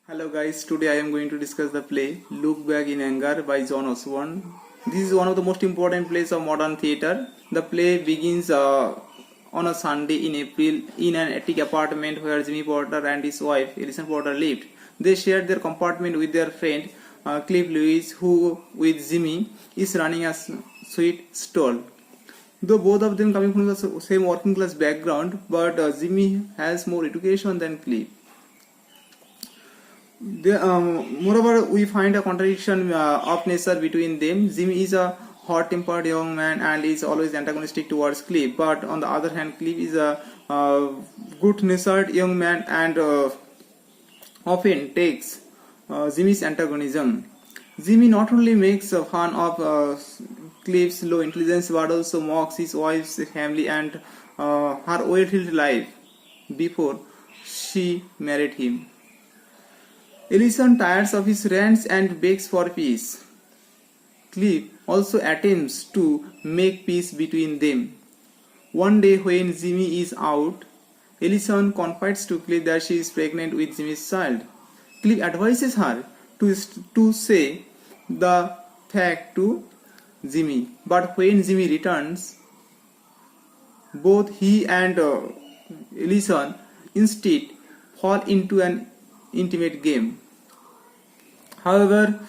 Hello guys, today I am going to discuss the play Look Back in Anger by John Osborne. This is one of the most important plays of modern theatre. The play begins on a Sunday in April in an attic apartment where Jimmy Porter and his wife Ellison Porter lived. They shared their compartment with their friend Cliff Lewis, who with Jimmy is running a sweet stall. Though both of them coming from the same working class background, but Jimmy has more education than Cliff. Moreover, we find a contradiction of nature between them. Jimmy is a hot-tempered young man and is always antagonistic towards Cliff. But on the other hand, Cliff is a good-natured young man and often takes Jimmy's antagonism. Jimmy not only makes fun of Cliff's low intelligence but also mocks his wife's family and her well-filled life before she married him. Ellison tires of his rants and begs for peace. Cliff also attempts to make peace between them. One day when Jimmy is out, Ellison confides to Cliff that she is pregnant with Jimmy's child. Cliff advises her to say the fact to Jimmy, but when Jimmy returns, both he and Ellison instead fall into an intimate game. However,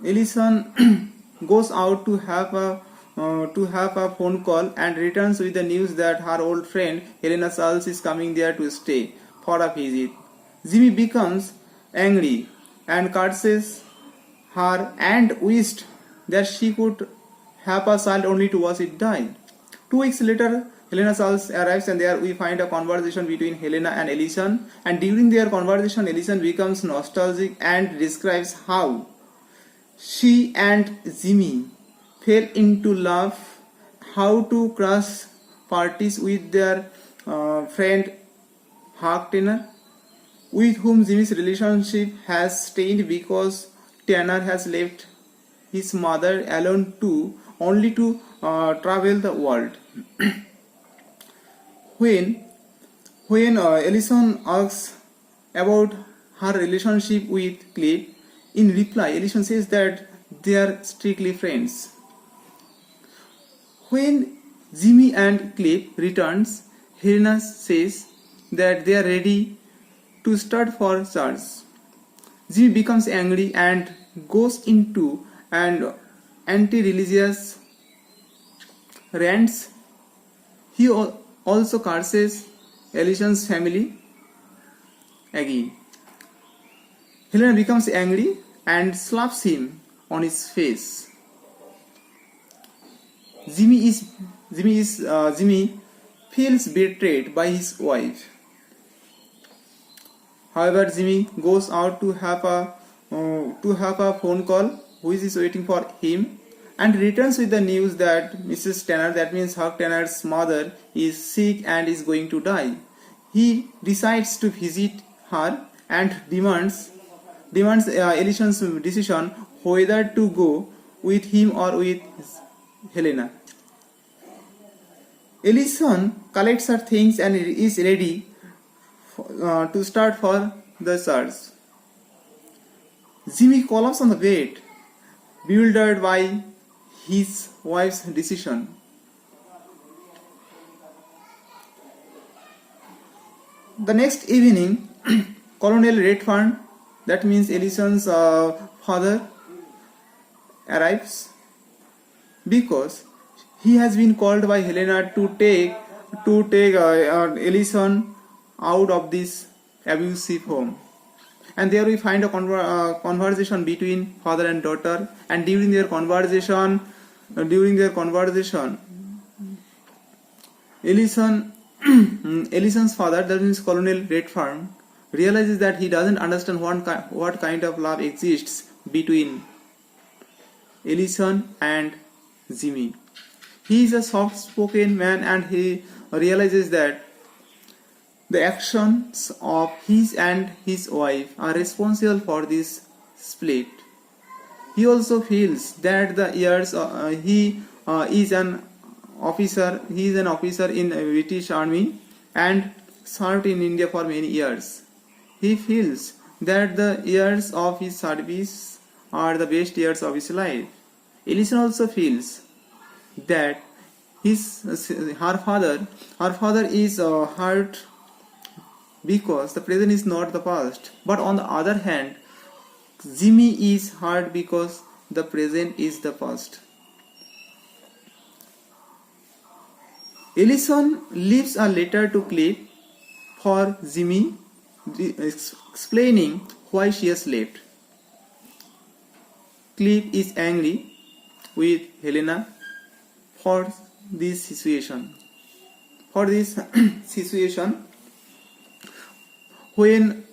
Ellison goes out to have a phone call and returns with the news that her old friend Helena Charles is coming there to stay for a visit. Jimmy becomes angry and curses her and wished that she could have a child only to watch it die. 2 weeks later, Helena Charles arrives and there we find a conversation between Helena and Ellison, and during their conversation Ellison becomes nostalgic and describes how she and Jimmy fell into love, how to crush parties with their friend Huck Tanner, with whom Jimmy's relationship has strained because Tanner has left his mother alone only to travel the world. When Ellison asks about her relationship with Cliff, in reply, Ellison says that they are strictly friends. When Jimmy and Cliff returns, Helena says that they are ready to start for church. Jimmy becomes angry and goes into an anti-religious rants. He also curses Ellison's family again. Helena becomes angry and slaps him on his face. Jimmy feels betrayed by his wife. However, Jimmy goes out to have a phone call which is waiting for him, and returns with the news that Mrs. Tanner, that means Huck Tanner's mother, is sick and is going to die. He decides to visit her and demands Ellison's decision whether to go with him or with Helena. Ellison collects her things and is ready to start for the church. Jimmy collapses on the bed, bewildered by his wife's decision. The next evening, Colonel Redfern, that means Ellison's father, arrives because he has been called by Helena to take Ellison out of this abusive home. And there we find a conversation between father and daughter, and during their conversation, Ellison's father, that means Colonel Redfern, realizes that he doesn't understand what kind of love exists between Ellison and Jimmy. He is a soft-spoken man and he realizes that the actions of his and his wife are responsible for this split. He also feels that the years he is an officer in the British Army and served in India for many years. He feels that the years of his service are the best years of his life. Ellison also feels that her father is hurt because the present is not the past. But on the other hand, Jimmy is hurt because the present is the past. Ellison leaves a letter to Cliff for Jimmy explaining why she has left. Cliff is angry with Helena for this situation. When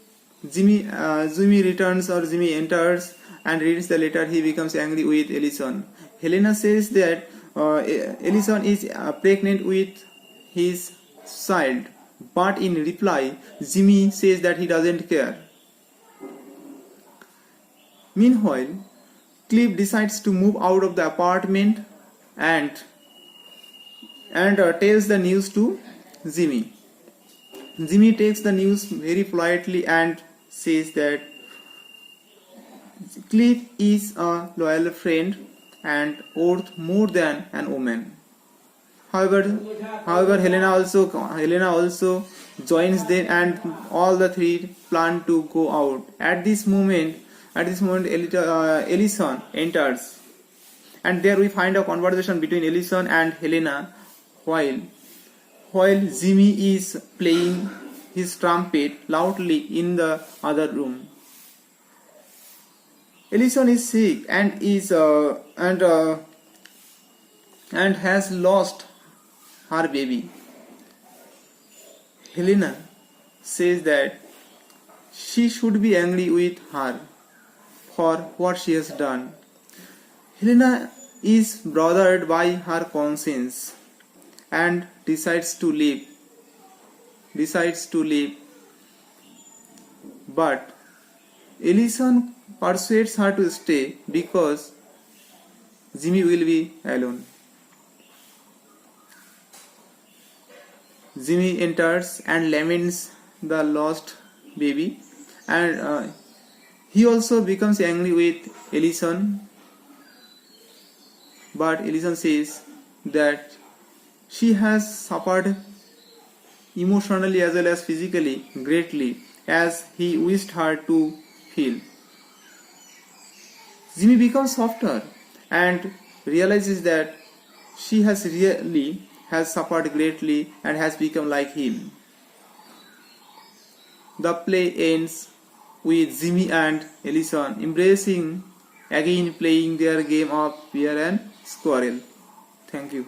Jimmy returns or Jimmy enters and reads the letter, he becomes angry with Ellison. Helena says that Ellison is pregnant with his child, but in reply, Jimmy says that he doesn't care. Meanwhile, Cliff decides to move out of the apartment and tells the news to Jimmy. Jimmy takes the news very politely and says that Cliff is a loyal friend and worth more than an woman. However, Helena also joins them, and all the three plan to go out. At this moment, Ellison enters, and there we find a conversation between Ellison and Helena while Jimmy is playing his trumpet loudly in the other room. Ellison is sick and has lost her baby. Helena says that she should be angry with her for what she has done. Helena is bothered by her conscience and decides to leave. But Ellison persuades her to stay because Jimmy will be alone. Jimmy enters and laments the lost baby, and he also becomes angry with Ellison. But Ellison says that she has suffered emotionally as well as physically greatly, as he wished her to feel. Jimmy becomes softer and realizes that she has suffered greatly and has become like him. The play ends with Jimmy and Ellison embracing, again playing their game of bear and squirrel. Thank you.